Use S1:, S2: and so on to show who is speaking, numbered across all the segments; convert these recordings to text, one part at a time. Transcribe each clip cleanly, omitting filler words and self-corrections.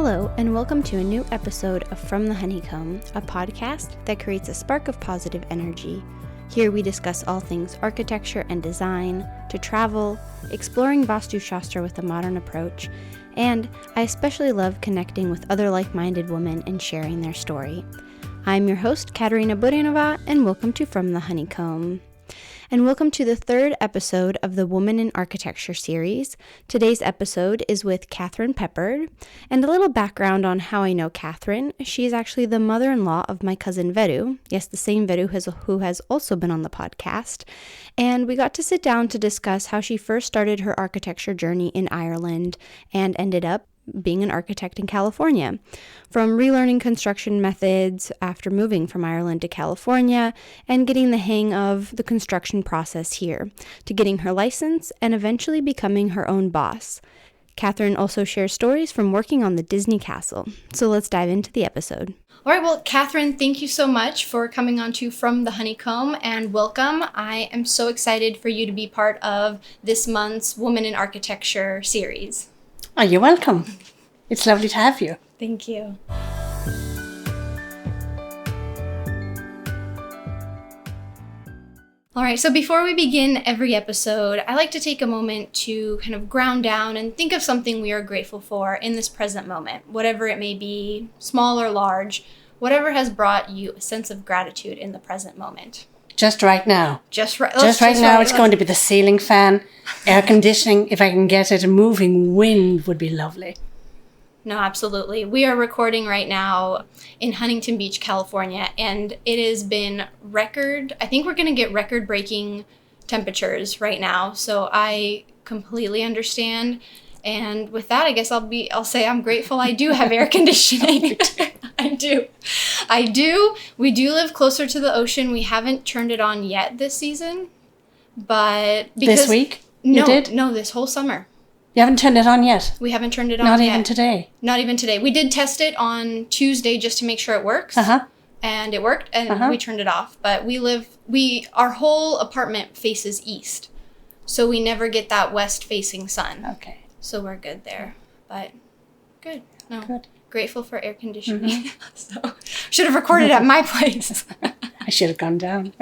S1: Hello, and welcome to a new episode of From the Honeycomb, a podcast that creates a spark of positive energy. Here we discuss all things architecture and design, to travel, exploring Vastu Shastra with a modern approach, and I especially love connecting with other like-minded women and sharing their story. I'm your host, Katerina Burinova, and welcome to From the Honeycomb. And welcome to the third episode of the Woman in Architecture series. Today's episode is with Catherine Peppard. And a little background on how I know Catherine. She is actually the mother-in-law of my cousin Veru. Yes, the same Veru who has also been on the podcast. And we got to sit down to discuss how she first started her architecture journey in Ireland and ended up being an architect in California. From relearning construction methods after moving from Ireland to California and getting the hang of the construction process here, to getting her license and eventually becoming her own boss. Catherine also shares stories from working on the Disney Castle. So let's dive into the episode. All right, well, Catherine, thank you so much for coming on to From the Honeycomb, and welcome. I am so excited for you to be part of this month's Woman in Architecture series.
S2: Oh, you're welcome. It's lovely to have you.
S1: Thank you. All right, so before we begin every episode, I like to take a moment to kind of ground down and think of something we are grateful for in this present moment, whatever it may be, small or large, whatever has brought you a sense of gratitude in the present moment.
S2: Just right now.
S1: Just right
S2: now, it's going to be the ceiling fan, air conditioning. If I can get it, a moving wind would be lovely.
S1: No, absolutely. We are recording right now in Huntington Beach, California, and it has been I think we're going to get record-breaking temperatures right now, so I completely understand. And with that, I guess I'll say I'm grateful I do have air conditioning. I do. We do live closer to the ocean. We haven't turned it on yet this season, but because
S2: this week?
S1: No,
S2: you did?
S1: No, this whole summer.
S2: You haven't turned it on yet?
S1: We haven't turned it on
S2: yet.
S1: Not even today. We did test it on Tuesday just to make sure it works. And it worked, and we turned it off. But our whole apartment faces east, so we never get that west-facing sun.
S2: Okay.
S1: So we're good there. But good. No.
S2: Good.
S1: Grateful for air conditioning. So should have recorded at my place.
S2: I should have gone down.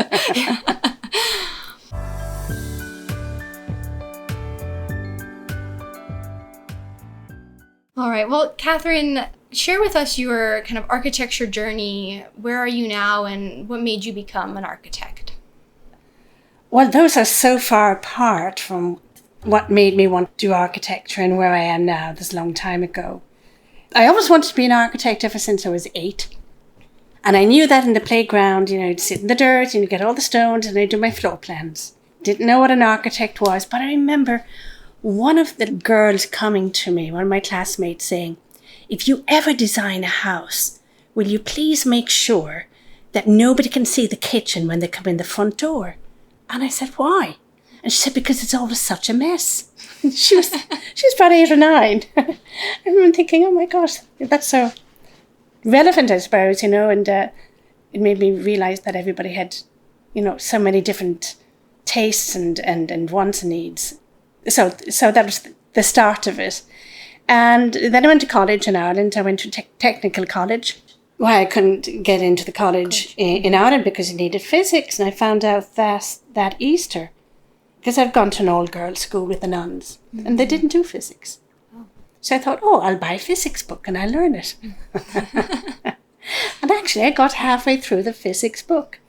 S1: All right. Well, Catherine, share with us your kind of architecture journey. Where are you now, and what made you become an architect?
S2: Well, those are so far apart from what made me want to do architecture and where I am now. This long time ago. I always wanted to be an architect ever since I was 8. And I knew that in the playground, you'd sit in the dirt and you get all the stones and I'd do my floor plans. Didn't know what an architect was, but I remember one of the girls coming to me, one of my classmates, saying, "If you ever design a house, will you please make sure that nobody can see the kitchen when they come in the front door?" And I said, "Why?" And she said, "Because it's always such a mess." She was about 8 or 9. I remember thinking, oh my gosh, that's so relevant, I suppose, and it made me realize that everybody had, so many different tastes and wants and needs. So that was the start of it. And then I went to college in Ireland. I went to technical college. Well, I couldn't get into the college in Ireland because you needed physics. And I found out that Easter, because I'd gone to an all-girls school with the nuns, and they didn't do physics. So I thought, I'll buy a physics book and I'll learn it. And actually, I got halfway through the physics book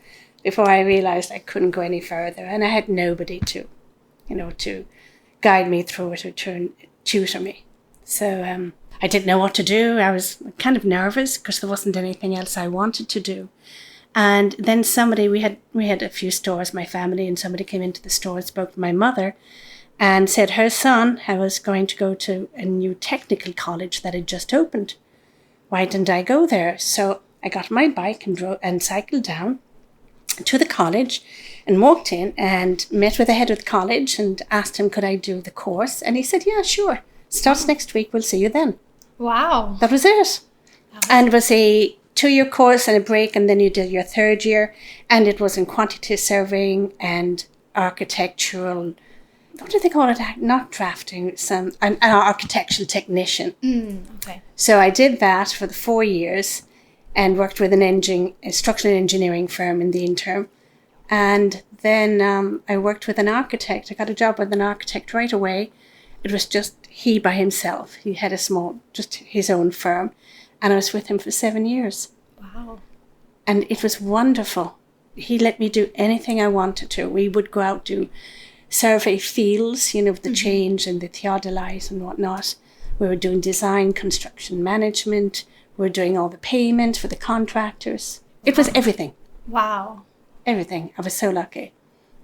S2: before I realized I couldn't go any further. And I had nobody to guide me through it or tutor me. So I didn't know what to do. I was kind of nervous because there wasn't anything else I wanted to do. And then we had a few stores, my family, and somebody came into the store and spoke to my mother and said her son was going to go to a new technical college that had just opened. Why didn't I go there? So I got my bike and cycled down to the college and walked in and met with the head of the college and asked him, could I do the course? And he said, yeah, sure. Starts next week. We'll see you then.
S1: Wow.
S2: That was it. And it was a 2-year course and a break, and then you did your 3rd year. And it was in quantity surveying and architectural what do they call it? Not drafting, an architectural technician.
S1: Okay.
S2: So I did that for the 4 years and worked with a structural engineering firm in the interim. And then I worked with an architect. I got a job with an architect right away. It was just he by himself. He had just his own firm. And I was with him for 7 years.
S1: Wow.
S2: And it was wonderful. He let me do anything I wanted to. We would go out to survey fields, the change and the theodolite and whatnot. We were doing design, construction management. We were doing all the payment for the contractors. It was everything.
S1: Wow.
S2: Everything. I was so lucky.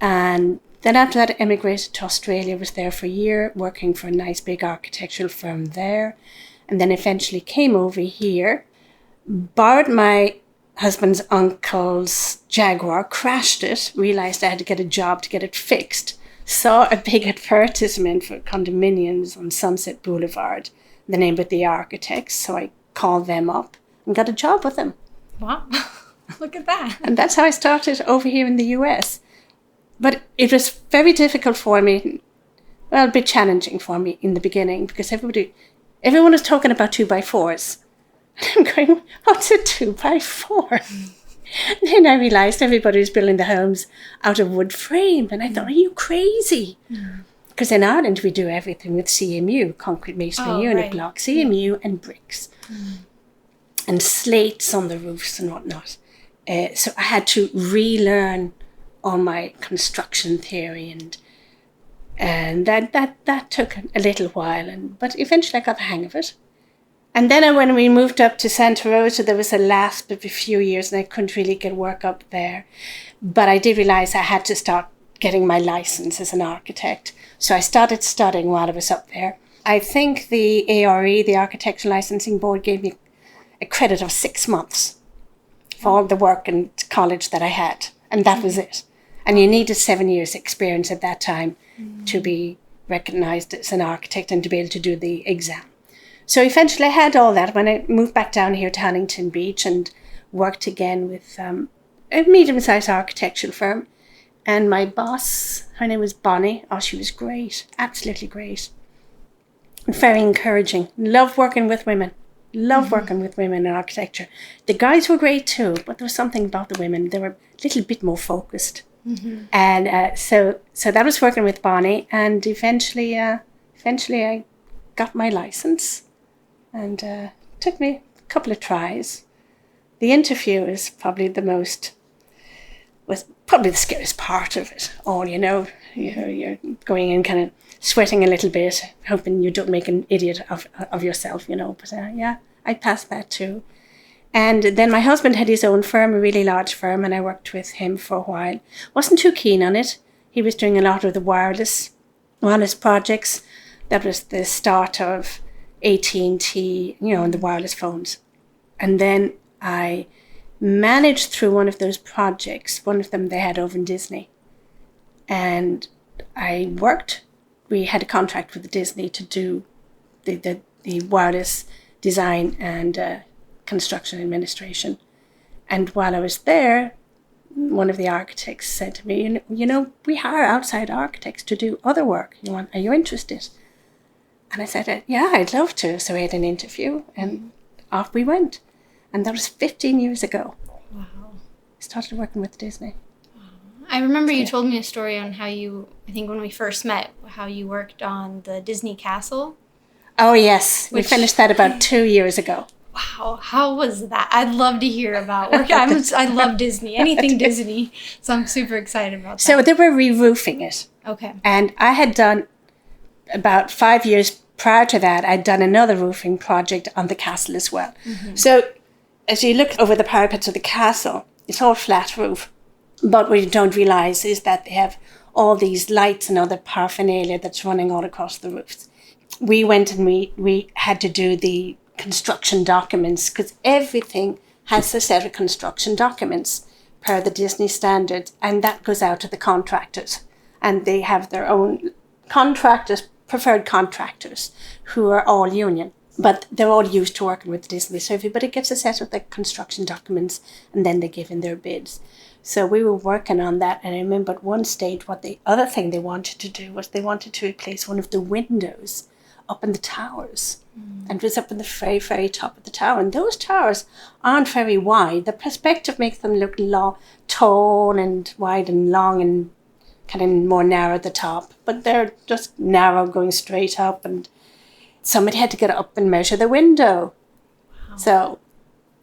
S2: And then after that, I emigrated to Australia. Was there for a year, working for a nice big architectural firm there. And then eventually came over here, borrowed my husband's uncle's Jaguar, crashed it, realised I had to get a job to get it fixed, saw a big advertisement for condominiums on Sunset Boulevard, the name of the architects. So I called them up and got a job with them.
S1: Wow. Look at that.
S2: And that's how I started over here in the US. But it was very difficult for me, well, a bit challenging for me in the beginning, because everyone was talking about 2x4s. And I'm going, what's a 2x4? And then I realised everybody was building the homes out of wood frame. And I thought, are you crazy? Because in Ireland, we do everything with CMU, concrete masonry unit block, CMU and bricks. And slates on the roofs and whatnot. So I had to relearn all my construction theory, and that took a little while, but eventually I got the hang of it. And then when we moved up to Santa Rosa, there was a lapse of a few years and I couldn't really get work up there. But I did realise I had to start getting my licence as an architect. So I started studying while I was up there. I think the ARE, the Architectural Licensing Board, gave me a credit of 6 months for all the work and college that I had. And that was it. And you needed 7 years experience at that time to be recognised as an architect and to be able to do the exam. So eventually I had all that when I moved back down here to Huntington Beach and worked again with a medium-sized architectural firm. And my boss, her name was Bonnie. Oh, she was great. Absolutely great. Very encouraging. Loved working with women. Loved working with women in architecture. The guys were great too, but there was something about the women. They were a little bit more focused. And so that was working with Bonnie. And eventually I got my license. And took me a couple of tries. The interview was probably the scariest part of it all, You're going in kind of sweating a little bit, hoping you don't make an idiot of yourself, But yeah, I passed that too. And then my husband had his own firm, a really large firm, and I worked with him for a while. Wasn't too keen on it. He was doing a lot of the wireless projects. That was the start of AT&T, and the wireless phones. And then I managed through one of those projects, one of them they had over in Disney. And we had a contract with Disney to do the wireless design and construction administration. And while I was there, one of the architects said to me, we hire outside architects to do other work. Are you interested? And I said, yeah, I'd love to. So we had an interview and off we went. And that was 15 years ago.
S1: Wow.
S2: I started working with Disney.
S1: I remember you told me a story on how you, I think when we first met, how you worked on the Disney castle.
S2: Oh, yes. We finished that about 2 years ago.
S1: Wow. How was that? I'd love to hear about work. I love Disney, anything Disney. So I'm super excited about that.
S2: So they were re-roofing it.
S1: Okay.
S2: And I had done, about 5 years prior to that, I'd done another roofing project on the castle as well. So as you look over the parapets of the castle, it's all flat roof. But what you don't realise is that they have all these lights and other paraphernalia that's running all across the roofs. We went and we had to do the construction documents because everything has a set of construction documents per the Disney standards, and that goes out to the contractors. And they have their own contractors, preferred contractors, who are all union. But they're all used to working with Disney. So everybody gets a set of the construction documents and then they give in their bids. So we were working on that. And I remember at one stage, the other thing they wanted to do was they wanted to replace one of the windows up in the towers. And it was up in the very, very top of the tower. And those towers aren't very wide. The perspective makes them look tall and wide and long and kind of more narrow at the top. But they're just narrow going straight up, and somebody had to get up and measure the window. Wow. So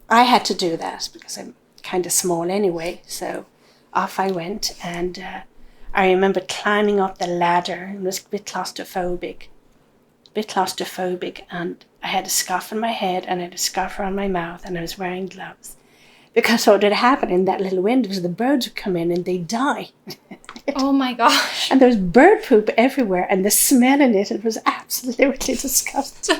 S2: I had to do that because I'm kind of small anyway. So off I went, and I remember climbing up the ladder. It was a bit claustrophobic, and I had a scarf on my head and I had a scarf around my mouth, and I was wearing gloves. Because what would happen in that little window was the birds would come in and they'd die.
S1: Oh my gosh.
S2: And there was bird poop everywhere, and the smell in it was absolutely disgusting.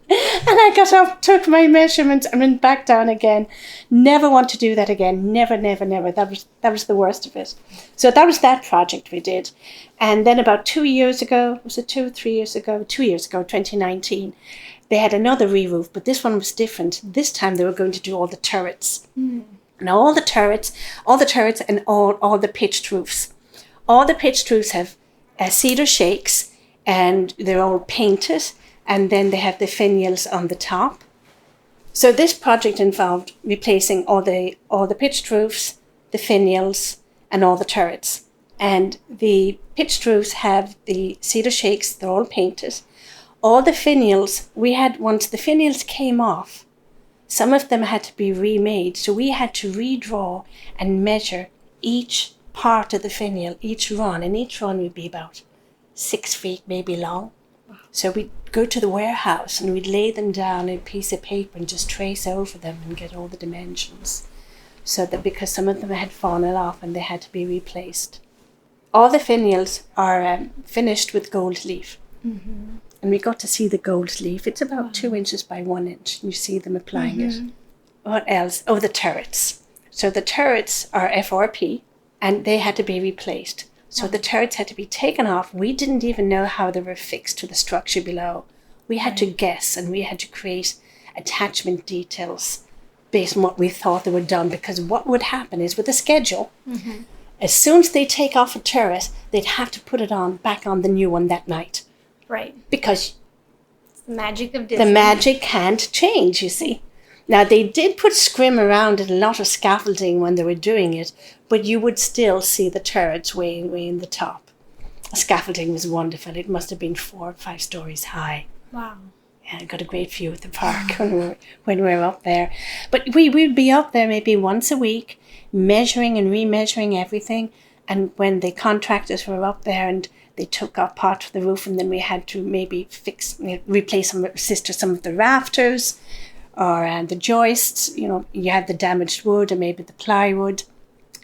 S2: And I got up, took my measurements, and went back down again. Never want to do that again. Never, never, never. That was the worst of it. So that was that project we did. And then about 2 years ago, was it 2 or 3 years ago? 2 years ago, 2019, they had another re-roof, but this one was different. This time they were going to do all the turrets. Now all the turrets and all the pitched roofs. All the pitched roofs have cedar shakes, and they're all painted, and then they have the finials on the top. So this project involved replacing all the pitched roofs, the finials, and all the turrets. And the pitched roofs have the cedar shakes, they're all painted. All the finials, once the finials came off, some of them had to be remade. So we had to redraw and measure each part of the finial, each run, and each run would be about 6 feet maybe long. So we'd go to the warehouse and we'd lay them down on a piece of paper and just trace over them and get all the dimensions. So that because some of them had fallen off and they had to be replaced. All the finials are finished with gold leaf. Mm-hmm. And we got to see the gold leaf. It's about 2 inches by 1 inch. You see them applying it. What else? Oh, the turrets. So the turrets are FRP, and they had to be replaced. So the turrets had to be taken off. We didn't even know how they were fixed to the structure below. We had to guess, and we had to create attachment details based on what we thought they were done. Because what would happen is with a schedule, as soon as they take off a turret, they'd have to put it back on the new one that night.
S1: Right.
S2: Because
S1: it's the magic of Disney.
S2: The magic can't change, you see. Now, they did put scrim around it, a lot of scaffolding when they were doing it, but you would still see the turrets way in the top. The scaffolding was wonderful. It must have been 4 or 5 stories high.
S1: Wow.
S2: Yeah, I got a great view of the park when we were up there. But we'd be up there maybe once a week, measuring and remeasuring everything. And when the contractors were up there and they took off part of the roof, and then we had to maybe replace some of the rafters or the joists. You had the damaged wood or maybe the plywood.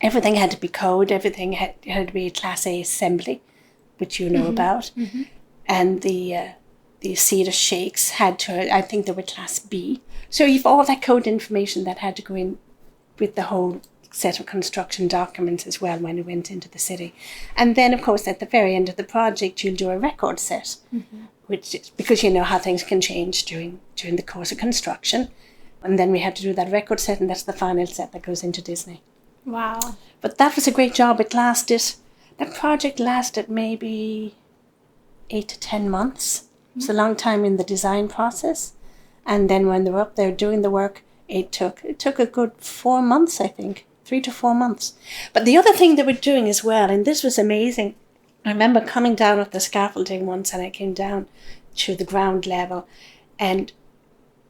S2: Everything had to be code. Everything had to be a Class A assembly, which you know about. Mm-hmm. And the cedar shakes had to, I think they were Class B. So you've all that code information that had to go in with the whole set of construction documents as well when it went into the city. And then, of course, at the very end of the project, you'll do a record set, which is because you know how things can change during the course of construction. And then we had to do that record set, and that's the final set that goes into Disney.
S1: Wow. But
S2: that was a great job. That project lasted maybe 8 to 10 months. It was a long time in the design process. And then when they were up there doing the work, it took a good 4 months, I think. 3 to 4 months. But the other thing they were doing as well, and this was amazing, I remember coming down off the scaffolding once, and I came down to the ground level, and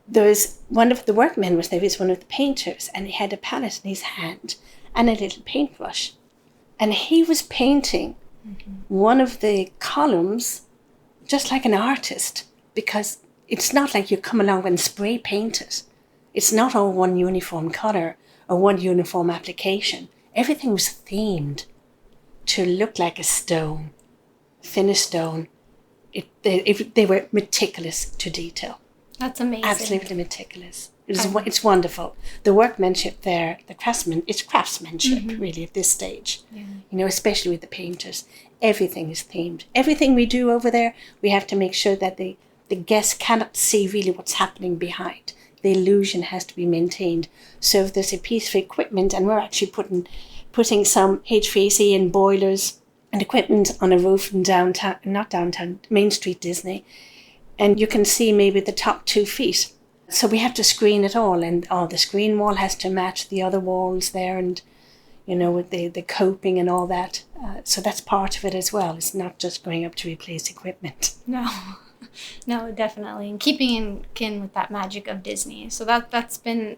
S2: there was one of the workmen was there, he was one of the painters, and he had a palette in his hand and a little paintbrush. And he was painting one of the columns just like an artist, because it's not like you come along and spray paint it. It's not all one uniform colour or one uniform application. Everything was themed to look like a stone, finished stone. They were meticulous to detail.
S1: That's amazing.
S2: Absolutely meticulous. It's wonderful. The workmanship there, it's craftsmanship really at this stage. Yeah. Especially with the painters. Everything is themed. Everything we do over there, we have to make sure that the the guest cannot see really what's happening behind. The illusion has to be maintained. So if there's a piece of equipment, and we're actually putting some HVAC and boilers and equipment on a roof in Main Street Disney, and you can see maybe the top 2 feet. So we have to screen it all, and the screen wall has to match the other walls there, and with the coping and all that. So that's part of it as well. It's not just going up to replace equipment.
S1: No, definitely. And keeping in kin with that magic of Disney. So that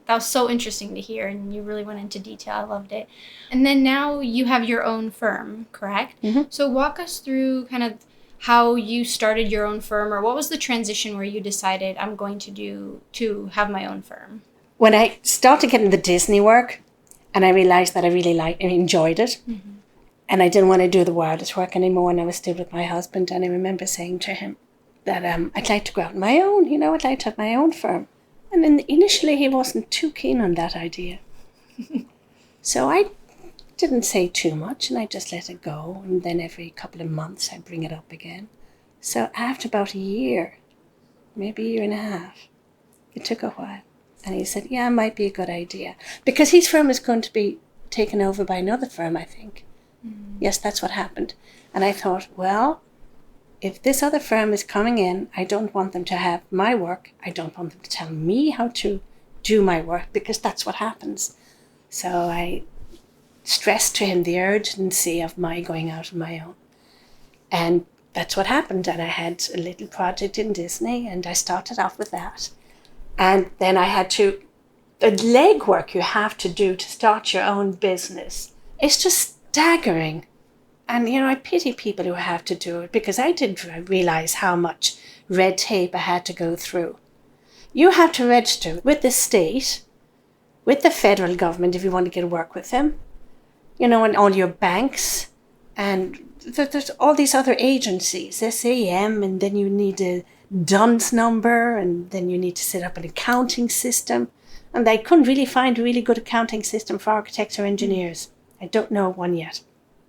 S1: was so interesting to hear, and you really went into detail. I loved it. And then now you have your own firm, correct? Mm-hmm. So walk us through kind of how you started your own firm, or what was the transition where you decided I'm going to have my own firm?
S2: When I started getting the Disney work, and I realized that I really enjoyed it, mm-hmm. and I didn't want to do the wireless work anymore, and I was still with my husband, and I remember saying to him that I'd like to go out on my own, I'd like to have my own firm. And then initially he wasn't too keen on that idea. So I didn't say too much, and I just let it go, and then every couple of months I'd bring it up again. So after about a year, maybe a year and a half, it took a while, and he said, yeah, it might be a good idea. Because his firm is going to be taken over by another firm, I think. Mm. Yes, that's what happened. And I thought, well, if this other firm is coming in, I don't want them to have my work. I don't want them to tell me how to do my work, because that's what happens. So I stressed to him the urgency of my going out on my own. And that's what happened. And I had a little project in Disney, and I started off with that. And then I had the legwork you have to do to start your own business. It's just staggering. And, I pity people who have to do it, because I didn't realize how much red tape I had to go through. You have to register with the state, with the federal government if you want to get work with them, and all your banks. And there's all these other agencies, SAM, and then you need a DUNS number, and then you need to set up an accounting system. And I couldn't really find a really good accounting system for architects or engineers. I don't know one yet.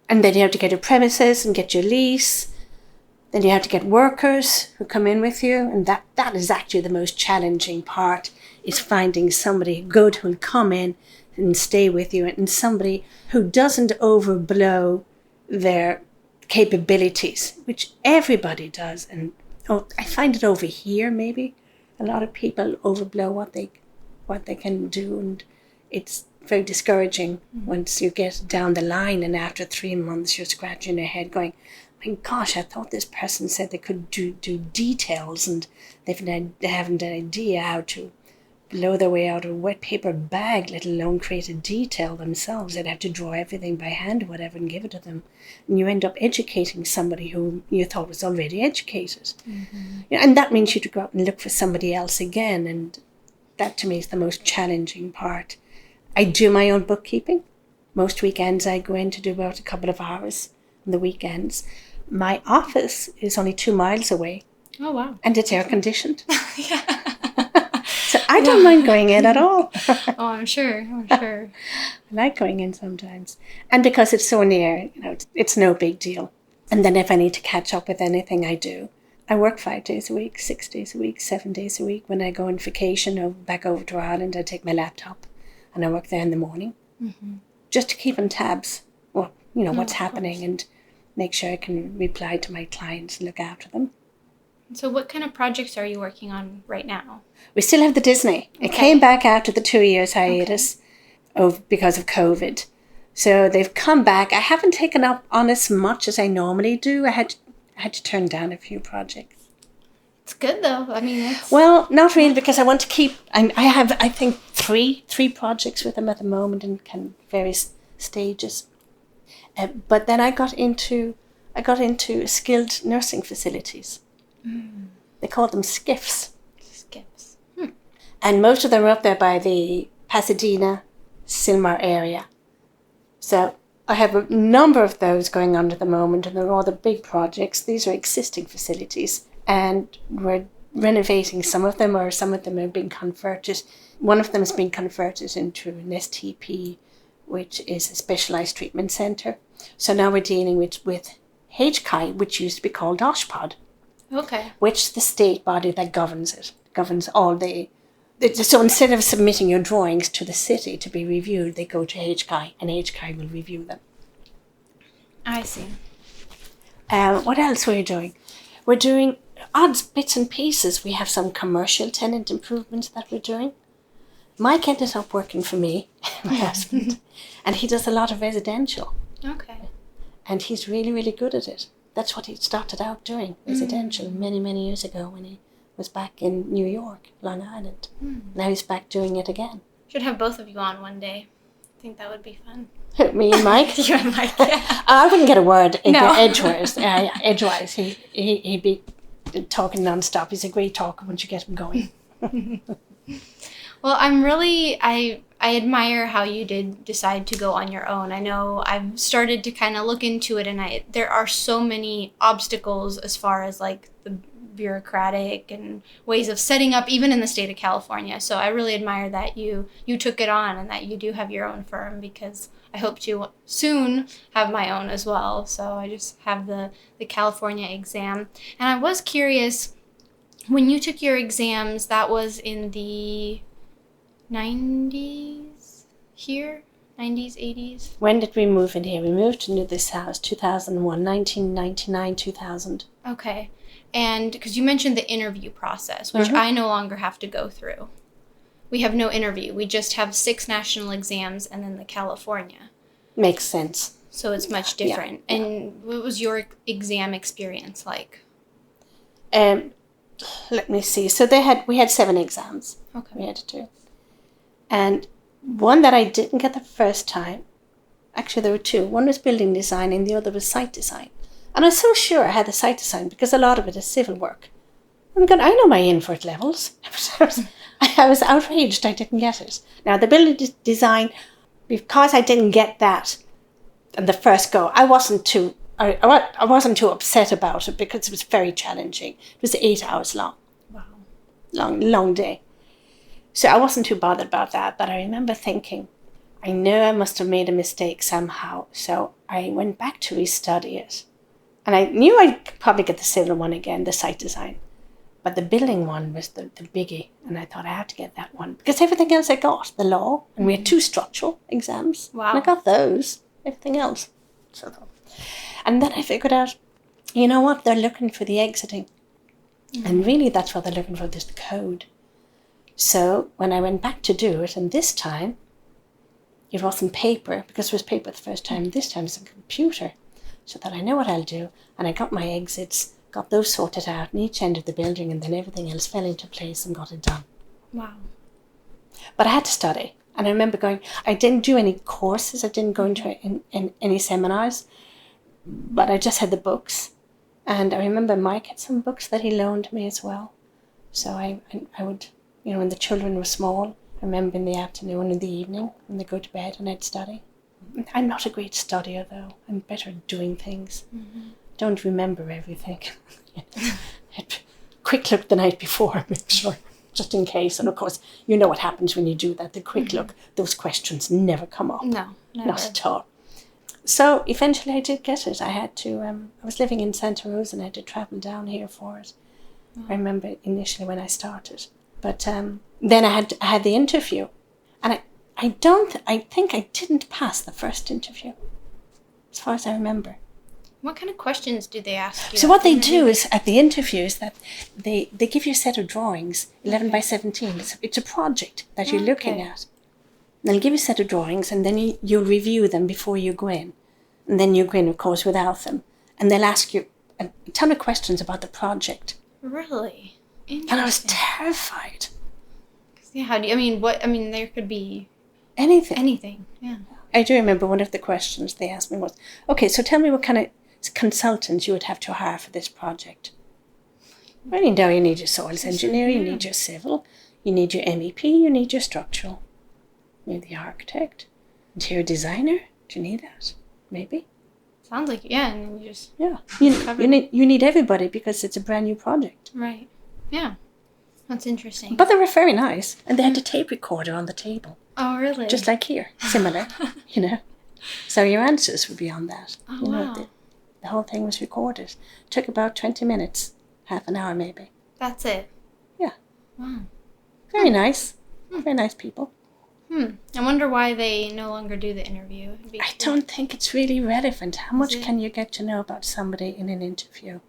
S2: And then you have to get your premises and get your lease. Then you have to get workers who come in with you. And that is actually the most challenging part, is finding somebody good who will come in and stay with you, and somebody who doesn't overblow their capabilities, which everybody does. And I find it over here, maybe. A lot of people overblow what they can do, and it's very discouraging once you get down the line, and after 3 months you're scratching your head going, my gosh, I thought this person said they could do details, and they haven't an idea how to blow their way out of a wet paper bag, let alone create a detail themselves. They'd have to draw everything by hand or whatever and give it to them. And you end up educating somebody who you thought was already educated. Mm-hmm. And that means you have to go out and look for somebody else again, and that to me is the most challenging part. I do my own bookkeeping. Most weekends I go in to do about a couple of hours on the weekends. My office is only 2 miles away.
S1: Oh, wow.
S2: And it's air conditioned. Yeah. So I don't mind going in at all.
S1: Oh, I'm sure.
S2: I like going in sometimes. And because it's so near, it's no big deal. And then if I need to catch up with anything, I do. I work 5 days a week, 6 days a week, 7 days a week. When I go on vacation or back over to Ireland, I take my laptop and I work there in the morning, just to keep on tabs, what's happening, and make sure I can reply to my clients and look after them.
S1: So what kind of projects are you working on right now? We
S2: still have the Disney. It came back after the 2 years hiatus because of COVID. So they've come back. I haven't taken up on as much as I normally do. I had to turn down a few projects.
S1: It's good though. I mean,
S2: well, not really, because I want to keep. I have, I think, three projects with them at the moment in kind of various stages. But then I got into skilled nursing facilities. Mm. They call them SCIFs.
S1: SCIFs.
S2: And most of them are up there by the Pasadena, Sylmar area. So I have a number of those going on at the moment, and they're all the big projects. These are existing facilities, and we're renovating some of them, or some of them are being converted. One of them has been converted into an STP, which is a specialised treatment centre. So now we're dealing with HCI, which used to be called OSHPOD.
S1: Okay.
S2: which the state body that governs all so instead of submitting your drawings to the city to be reviewed, they go to HCI, and HCI will review them.
S1: I see.
S2: What else were you doing? We're doing odds, bits and pieces. We have some commercial tenant improvements that we're doing. Mike ended up working for me, my husband, and he does a lot of residential.
S1: Okay.
S2: And he's really, really good at it. That's what he started out doing, residential, many, many years ago when he was back in New York, Long Island. Now he's back doing it again.
S1: Should have both of you on one day. I think that would be fun.
S2: Me and Mike?
S1: You and Mike, yeah.
S2: I wouldn't get a word
S1: No.
S2: edgewise. He'd be talking non-stop. He's a great talker once you get him going.
S1: Well, I admire how you did decide to go on your own. I know I've started to kind of look into it, and there are so many obstacles as far as like the bureaucratic and ways of setting up, even in the state of California. So I really admire that you took it on and that you do have your own firm, because I hope to soon have my own as well. So I just have the California exam. And I was curious, when you took your exams, that was in the 90s here? 90s, 80s?
S2: When did we move in here? We moved into this house 2001, 1999, 2000.
S1: Okay. And because you mentioned the interview process, which I no longer have to go through. We have no interview. We just have 6 national exams and then the California.
S2: Makes sense.
S1: So it's much different. Yeah. And what was your exam experience like?
S2: Let me see. So we had 7 exams.
S1: Okay.
S2: We had to do. And one that I didn't get the first time, actually there were 2. One was building design and the other was site design. And I was so sure I had the site design because a lot of it is civil work. I'm going, I know my input levels. I was outraged I didn't get it. Now the building design, because I didn't get that in the first go, I wasn't too upset about it because it was very challenging. It was 8 hours long.
S1: Wow.
S2: Long day. So I wasn't too bothered about that, but I remember thinking, I know I must have made a mistake somehow. So I went back to restudy it. And I knew I'd probably get the civil one again, the site design. But the building one was the biggie. And I thought I had to get that one. Because everything else I got, the law. And we had 2 structural exams.
S1: Wow.
S2: And I got those. Everything else. And then I figured out, you know what? They're looking for the exiting. And really that's what they're looking for, this code. So when I went back to do it, and this time, it wasn't paper, because it was paper the first time. This time it's a computer. So that I know what I'll do. And I got my exits, got those sorted out in each end of the building, and then everything else fell into place and got it done.
S1: Wow.
S2: But I had to study. And I remember I didn't do any courses. I didn't go into in any seminars. But I just had the books. And I remember Mike had some books that he loaned me as well. So I would, when the children were small, I remember in the afternoon and the evening when they go to bed and I'd study. I'm not a great studier though. I'm better at doing things. Don't remember everything. Quick look the night before, make sure, just in case. And of course, you know what happens when you do that. The quick look, those questions never come up.
S1: No, never.
S2: Not at all. So eventually I did get it. I had to, I was living in Santa Rosa and I had to travel down here for it. I remember initially when I started. But then I had the interview. And I think I didn't pass the first interview, as far as I remember.
S1: What kind of questions do they ask you?
S2: So what they do is, at the interview, is that they give you a set of drawings, 11 by 17. It's a project that you're looking at. They'll give you a set of drawings, and then you'll review them before you go in. And then you go in, of course, without them. And they'll ask you a ton of questions about the project.
S1: Really? Interesting.
S2: And I was terrified.
S1: Yeah, there could be...
S2: Anything,
S1: yeah.
S2: I do remember one of the questions they asked me was, okay, so tell me what kind of consultants you would have to hire for this project. Well, you need your soils engineer, you need your civil, you need your MEP, you need your structural, you need the architect, interior designer. Do you need that? Maybe.
S1: Sounds like, yeah, and then you just...
S2: Yeah, you need everybody because it's a brand new project.
S1: Right, yeah. That's interesting.
S2: But they were very nice, and they had a tape recorder on the table.
S1: Oh, really?
S2: Just like here, similar, So your answers would be on that.
S1: Oh, wow.
S2: The whole thing was recorded. It took about 20 minutes. half an hour maybe.
S1: That's it?
S2: Yeah.
S1: Wow.
S2: Very nice. Very nice people.
S1: I wonder why they no longer do the interview.
S2: I don't think it's really relevant. How much
S1: it?
S2: can you get to know about somebody in an interview?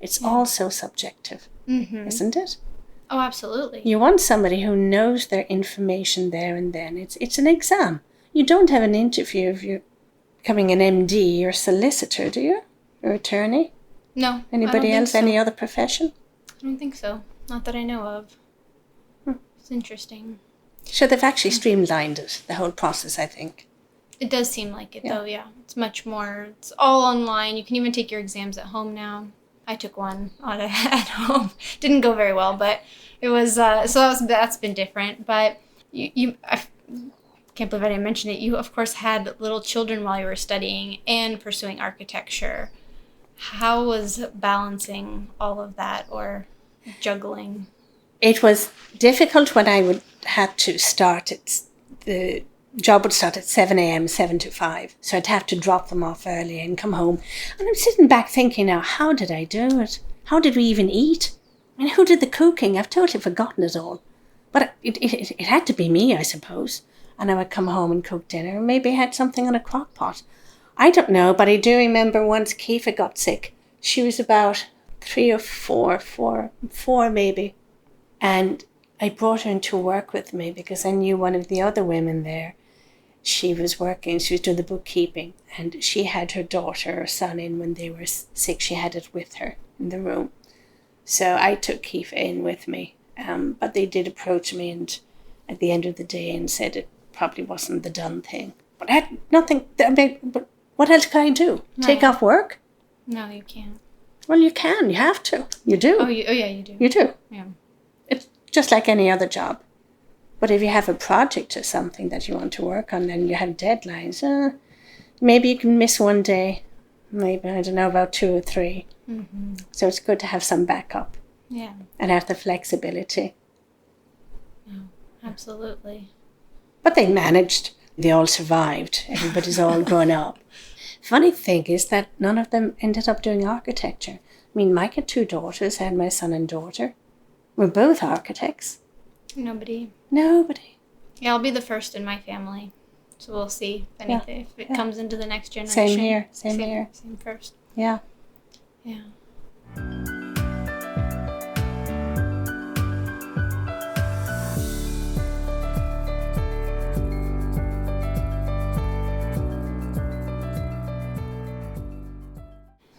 S2: It's all so subjective, isn't it?
S1: Oh, absolutely.
S2: You want somebody who knows their information there and then. It's an exam. You don't have an interview if you're becoming an MD or solicitor, do you? Or attorney?
S1: No.
S2: Anybody else?
S1: So.
S2: Any other profession?
S1: I don't think so. Not that I know of. It's interesting.
S2: So they've actually streamlined it, the whole process, I think.
S1: It does seem like it, though, yeah. It's much more, it's all online. You can even take your exams at home now. I took one at home. Didn't go very well, but it was, that's been different. But I can't believe I didn't mention it. You, of course, had little children while you were studying and pursuing architecture. How was balancing all of that or juggling?
S2: It was difficult when I would have to start at, the job would start at 7 a.m., 7 to 5. So I'd have to drop them off early and come home. And I'm sitting back thinking now, how did I do it? How did we even eat? I mean, who did the cooking? I've totally forgotten it all. But it had to be me, I suppose. And I would come home and cook dinner. Maybe I had something on a crock pot. I don't know, but I do remember once Kiefer got sick. She was about 3 or 4 maybe. And I brought her into work with me because I knew one of the other women there. She was working, she was doing the bookkeeping, and she had her daughter or son in when they were sick. She had it with her in the room. So I took Kiefer in with me. But they did approach me and at the end of the day and said it probably wasn't the done thing. But I had nothing, but what else could I do?
S1: No.
S2: Take off work?
S1: No, you can't.
S2: Well, you can, you have to. You do.
S1: Oh yeah, you do.
S2: You do.
S1: Yeah.
S2: It's just like any other job. But if you have a project or something that you want to work on and you have deadlines, maybe you can miss one day. Maybe, I don't know, about 2 or 3.
S1: Mm-hmm.
S2: So it's good to have some backup.
S1: Yeah.
S2: And have the flexibility.
S1: No, absolutely.
S2: But they managed. They all survived. Everybody's all grown up. Funny thing is that none of them ended up doing architecture. I mean, Mike had 2 daughters. I had my son and daughter. We're both architects.
S1: Nobody. Yeah, I'll be the first in my family. So we'll see if anything, if it comes into the next generation.
S2: Same here.
S1: Same first.
S2: Yeah.
S1: Yeah.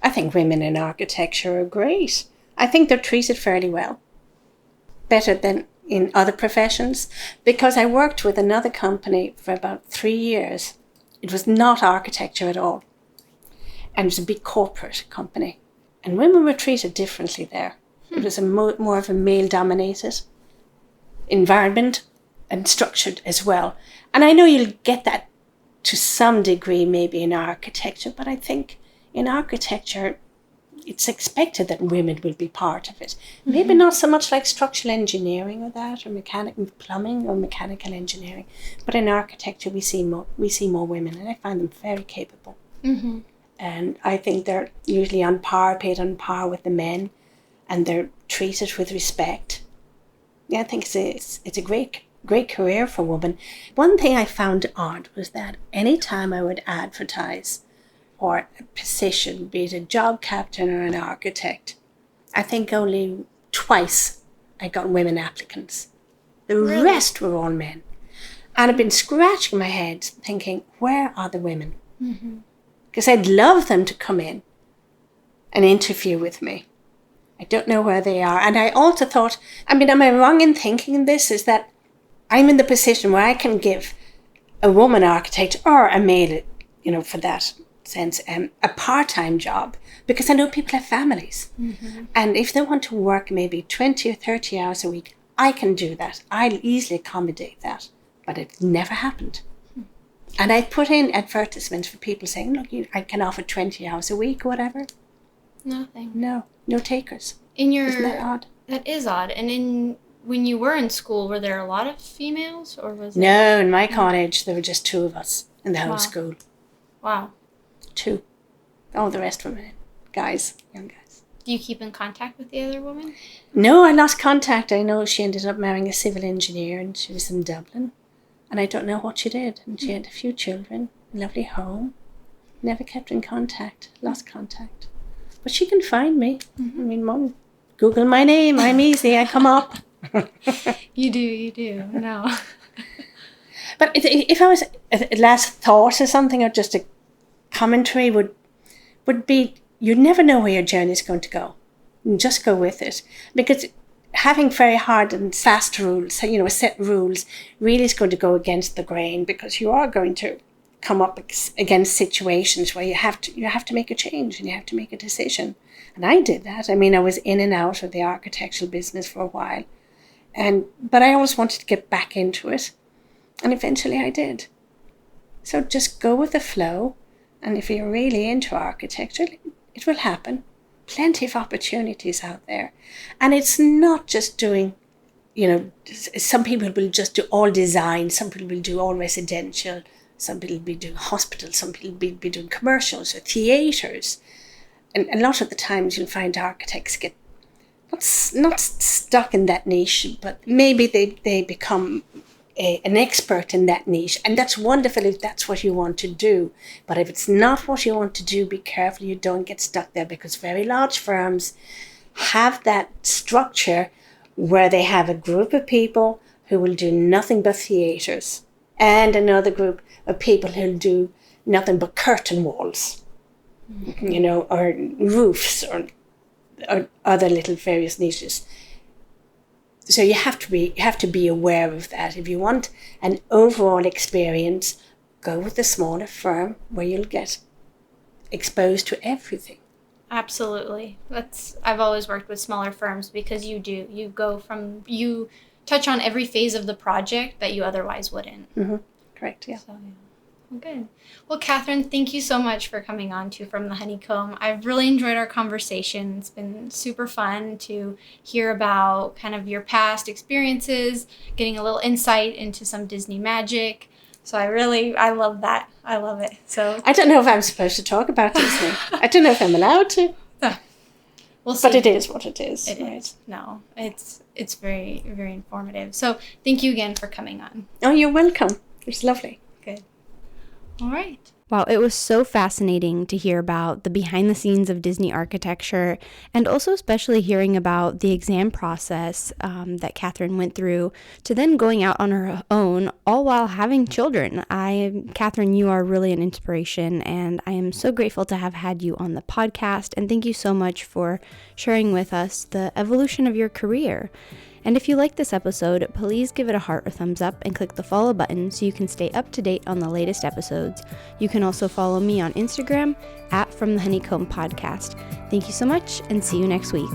S2: I think women in architecture are great. I think they're treated fairly well. Better than in other professions. Because I worked with another company for about 3 years. It was not architecture at all. And it was a big corporate company. And women were treated differently there. It was a more of a male-dominated environment and structured as well. And I know you'll get that to some degree maybe in architecture, but I think in architecture, it's expected that women will be part of it. Mm-hmm. Maybe not so much like structural engineering or that, or mechanical plumbing or mechanical engineering, but in architecture we see more women, and I find them very capable.
S1: Mm-hmm.
S2: And I think they're usually paid on par with the men, and they're treated with respect. Yeah, I think it's a great career for a woman. One thing I found odd was that any time I would advertise for a position, be it a job captain or an architect, I think only twice I got women applicants. The rest were all men. And I've been scratching my head thinking, where are the women? Because I'd love them to come in and interview with me. I don't know where they are. And I also thought, am I wrong in thinking this? Is that I'm in the position where I can give a woman architect or a male, for that sense, a part-time job, because I know people have families. Mm-hmm. And if they want to work maybe 20 or 30 hours a week, I can do that. I'll easily accommodate that. But it never happened. And I put in advertisements for people saying, look, I can offer 20 hours a week or whatever.
S1: Nothing.
S2: No takers.
S1: Isn't
S2: that odd?
S1: That is odd. And when you were in school, were there a lot of females, or was
S2: No, in my college, there were just 2 of us in the whole school.
S1: Wow.
S2: 2. All the rest were men. Guys, young guys.
S1: Do you keep in contact with the other woman?
S2: No, I lost contact. I know she ended up marrying a civil engineer and she was in Dublin. And I don't know what she did. And she had a few children, a lovely home. Never kept in contact, lost contact. But she can find me. Mm-hmm. I mean, Mom, Google my name. I'm easy. I come up.
S1: You do. No.
S2: But if I was a last thought or something, or just a commentary would be, you never know where your journey is going to go. You just go with it. Because having very hard and fast rules, set rules, really is going to go against the grain, because you are going to come up against situations where you have to make a change and you have to make a decision. And I did that. I mean, I was in and out of the architectural business for a while. But I always wanted to get back into it. And eventually I did. So just go with the flow. And if you're really into architecture, it will happen. Plenty of opportunities out there. And it's not just doing, some people will just do all design. Some people will do all residential. Some people will be doing hospitals. Some people will be doing commercials or theatres. And a lot of the times you'll find architects get not stuck in that niche, but maybe they become an expert in that niche. And that's wonderful if that's what you want to do. But if it's not what you want to do, be careful you don't get stuck there, because very large firms have that structure where they have a group of people who will do nothing but theatres and another group of people who'll do nothing but curtain walls, or roofs or other little various niches. So you have to be aware of that. If you want an overall experience, go with the smaller firm where you'll get exposed to everything.
S1: Absolutely. I've always worked with smaller firms, because you touch on every phase of the project that you otherwise wouldn't.
S2: Mm-hmm. Correct. Yeah.
S1: So, yeah. Well, good. Well, Catherine, thank you so much for coming on to From the Honeycomb. I've really enjoyed our conversation. It's been super fun to hear about kind of your past experiences, getting a little insight into some Disney magic. So I love that. I love it. So
S2: I don't know if I'm supposed to talk about Disney. I don't know if I'm allowed to.
S1: We'll see.
S2: But it is what it is.
S1: It is. No, it's very, very informative. So thank you again for coming on.
S2: Oh, you're welcome. It was lovely.
S1: Good. All right.
S3: Wow, it was so fascinating to hear about the behind the scenes of Disney architecture, and also especially hearing about the exam process that Catherine went through to then going out on her own, all while having children. Catherine, you are really an inspiration, and I am so grateful to have had you on the podcast, and thank you so much for sharing with us the evolution of your career. And if you like this episode, please give it a heart or thumbs up and click the follow button so you can stay up to date on the latest episodes. You can also follow me on Instagram @FromTheHoneycomb Podcast. Thank you so much, and see you next week.